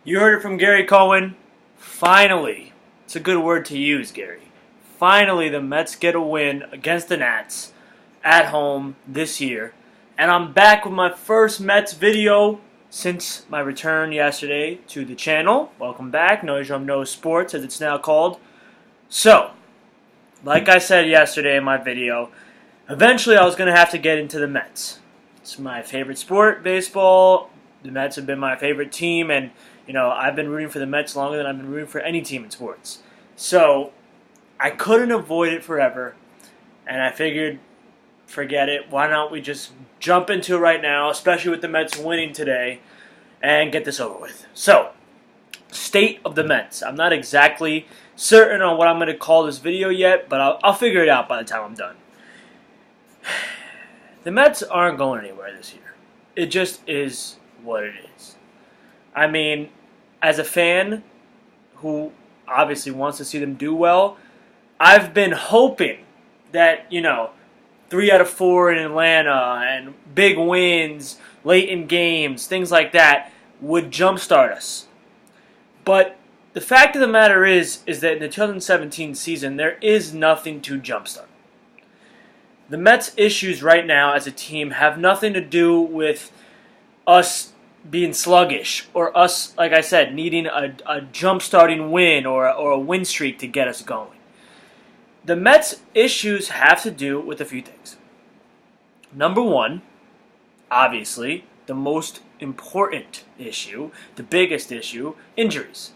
You heard it from Gary Cohen. Finally, it's a good word to use, Gary. Finally, the Mets get a win against the Nats at home this year. And I'm back with my first Mets video since my return yesterday to the channel. Welcome back, Noise Drum No Sports, as it's now called. So, like I said yesterday in my video, eventually I was going to have to get into the Mets. It's my favorite sport, baseball. The Mets have been my favorite team, and I've been rooting for the Mets longer than I've been rooting for any team in sports. So, I couldn't avoid it forever, and I figured, forget it. Why don't we just jump into it right now, especially with the Mets winning today, and get this over with. So, state of the Mets. I'm not exactly certain on what I'm going to call this video yet, but I'll figure it out by the time I'm done. The Mets aren't going anywhere this year. It just is what it is. I mean, as a fan who obviously wants to see them do well, I've been hoping that, 3 out of 4 in Atlanta and big wins late in games, things like that, would jumpstart us. But the fact of the matter is that in the 2017 season, there is nothing to jumpstart. The Mets' issues right now as a team have nothing to do with us being sluggish or us, like I said, needing a jump-starting win or a win streak to get us going. The Mets' issues have to do with a few things. Number one, obviously, the most important issue, the biggest issue, injuries.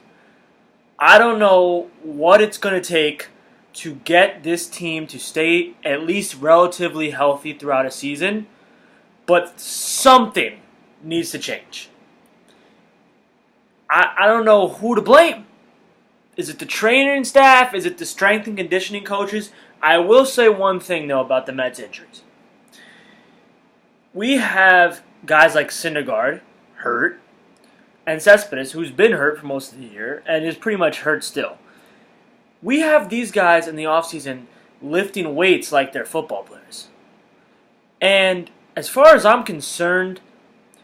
I don't know what it's going to take to get this team to stay at least relatively healthy throughout a season, but something needs to change. I don't know who to blame. Is it the training staff? Is it the strength and conditioning coaches? I will say one thing, though, about the Mets' injuries. We have guys like Syndergaard hurt, and Cespedes, who's been hurt for most of the year, and is pretty much hurt still. We have these guys in the offseason lifting weights like they're football players. And as far as I'm concerned,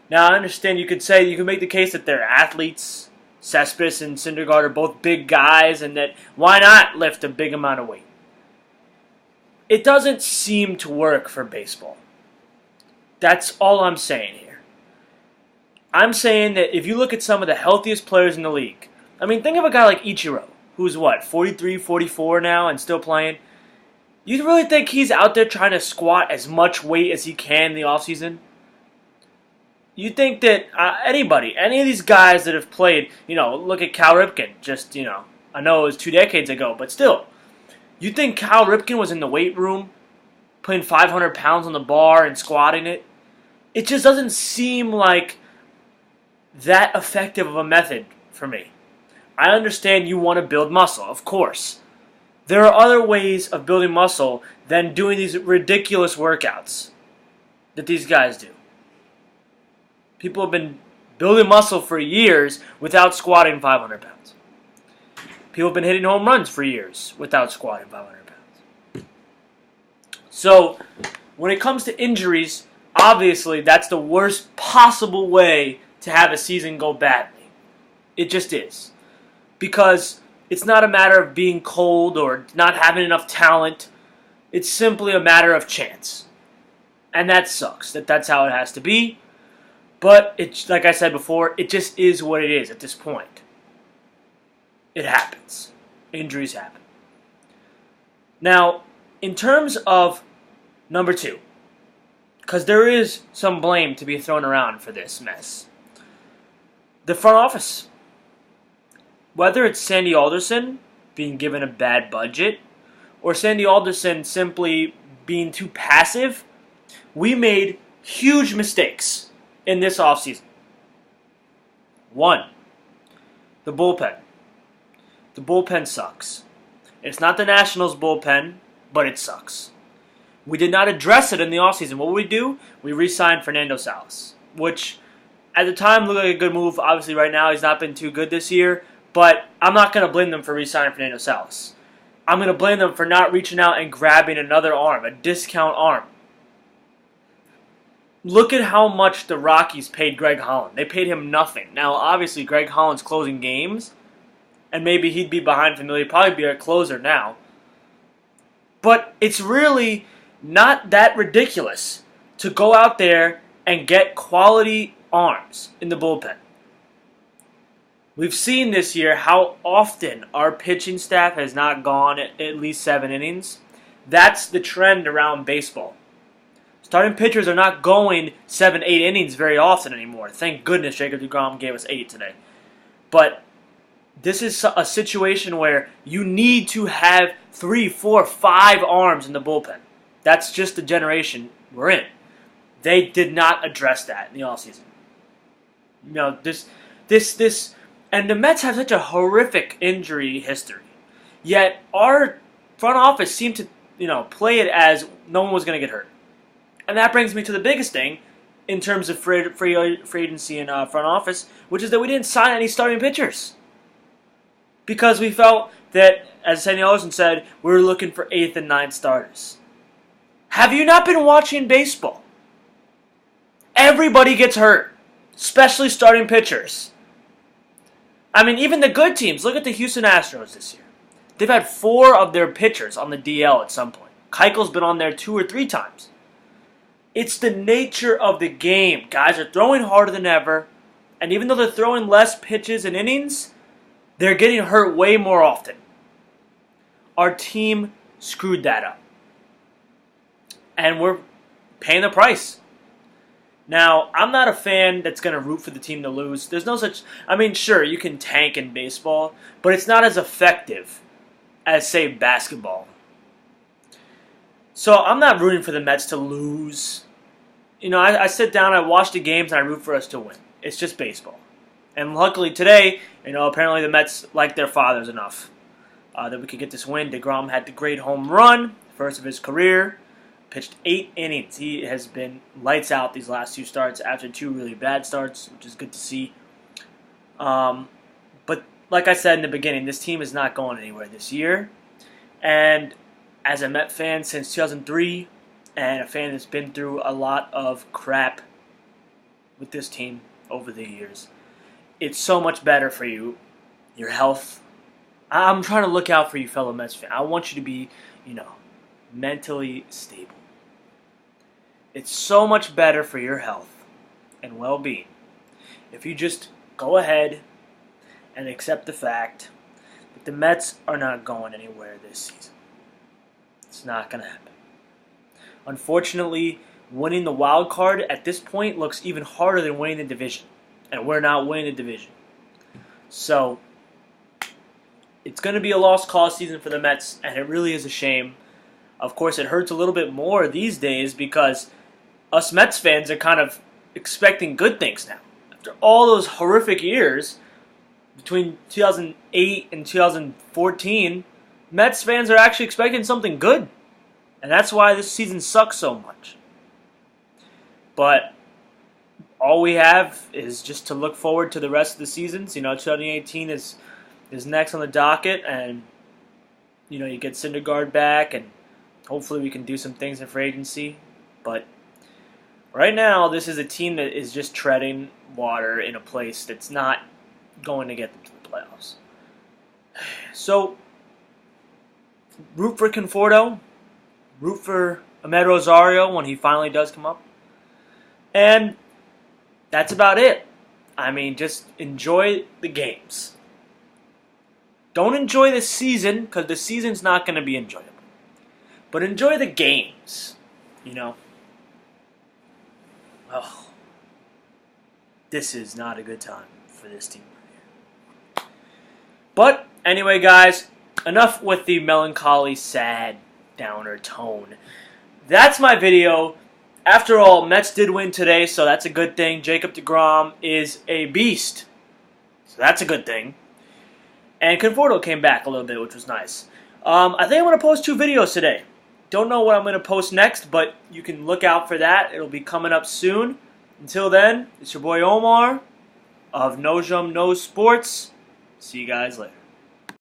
now I understand you could make the case that they're athletes. Cespedes and Syndergaard are both big guys, and that why not lift a big amount of weight? It doesn't seem to work for baseball. That's all I'm saying here. I'm saying that if you look at some of the healthiest players in the league, I mean, think of a guy like Ichiro, who's 43, 44 now and still playing. You really think he's out there trying to squat as much weight as he can in the offseason? You think that any of these guys that have played, look at Cal Ripken, I know it was 2 decades ago, but still. You think Cal Ripken was in the weight room putting 500 pounds on the bar and squatting it? It just doesn't seem like that effective of a method for me. I understand you want to build muscle, of course. There are other ways of building muscle than doing these ridiculous workouts that these guys do. People have been building muscle for years without squatting 500 pounds. People have been hitting home runs for years without squatting 500 pounds. So, when it comes to injuries, obviously that's the worst possible way to have a season go badly. It just is. Because it's not a matter of being cold or not having enough talent. It's simply a matter of chance. And that sucks. That's how it has to be. But, it's like I said before, it just is what it is at this point. It happens. Injuries happen. Now, in terms of number 2, because there is some blame to be thrown around for this mess. The front office. Whether it's Sandy Alderson being given a bad budget, or Sandy Alderson simply being too passive, we made huge mistakes in this offseason. 1, the bullpen. The bullpen sucks. It's not the Nationals' bullpen, but it sucks. We did not address it in the offseason. What did we do? We re-signed Fernando Salas, which at the time looked like a good move. Obviously, right now, he's not been too good this year, but I'm not going to blame them for re-signing Fernando Salas. I'm going to blame them for not reaching out and grabbing another arm, a discount arm. Look at how much the Rockies paid Greg Holland. They paid him nothing. Now, obviously, Greg Holland's closing games, and maybe he'd be behind Familia. He'd probably be a closer now. But it's really not that ridiculous to go out there and get quality arms in the bullpen. We've seen this year how often our pitching staff has not gone at least 7 innings. That's the trend around baseball. Starting pitchers are not going 7, 8 innings very often anymore. Thank goodness Jacob deGrom gave us 8 today. But this is a situation where you need to have 3, 4, 5 arms in the bullpen. That's just the generation we're in. They did not address that in the offseason. You know, and the Mets have such a horrific injury history. Yet our front office seemed to, play it as no one was going to get hurt. And that brings me to the biggest thing in terms of free agency and front office, which is that we didn't sign any starting pitchers. Because we felt that, as Sandy Alderson said, we were looking for 8th and 9th starters. Have you not been watching baseball? Everybody gets hurt, especially starting pitchers. I mean, even the good teams. Look at the Houston Astros this year. They've had 4 of their pitchers on the DL at some point. Keuchel's been on there 2 or 3 times. It's the nature of the game. Guys are throwing harder than ever, and even though they're throwing less pitches and innings, they're getting hurt way more often. Our team screwed that up. And we're paying the price. Now, I'm not a fan that's going to root for the team to lose. There's no such... I mean, sure, you can tank in baseball, but it's not as effective as, say, basketball. So I'm not rooting for the Mets to lose. I sit down, I watch the games, and I root for us to win. It's just baseball. And luckily today, apparently the Mets like their fathers enough that we could get this win. DeGrom had the great home run, first of his career. Pitched 8 innings. He has been lights out these last 2 starts after 2 really bad starts, which is good to see. But like I said in the beginning, this team is not going anywhere this year. And as a Met fan since 2003, and a fan that's been through a lot of crap with this team over the years, it's so much better for you, your health. I'm trying to look out for you, fellow Mets fans. I want you to be, mentally stable. It's so much better for your health and well-being if you just go ahead and accept the fact that the Mets are not going anywhere this season. It's not going to happen. Unfortunately, winning the wild card at this point looks even harder than winning the division. And we're not winning the division. So, it's going to be a lost cause season for the Mets, and it really is a shame. Of course, it hurts a little bit more these days because us Mets fans are kind of expecting good things now. After all those horrific years, between 2008 and 2014, Mets fans are actually expecting something good. And that's why this season sucks so much. But all we have is just to look forward to the rest of the seasons. 2018 is next on the docket, and you get Syndergaard back, and hopefully we can do some things in free agency. But right now, this is a team that is just treading water in a place that's not going to get them to the playoffs. So, root for Conforto. Root for Ahmed Rosario when he finally does come up. And that's about it. I mean, just enjoy the games. Don't enjoy the season, because the season's not going to be enjoyable. But enjoy the games. Oh, this is not a good time for this team. But anyway, guys, enough with the melancholy, sad, downer tone. That's my video. After all, Mets did win today, so that's a good thing. Jacob deGrom is a beast, so that's a good thing. And Conforto came back a little bit, which was nice. I think I'm going to post 2 videos today. Don't know what I'm going to post next, but you can look out for that. It'll be coming up soon. Until then, it's your boy Omar of No Jump No Sports. See you guys later.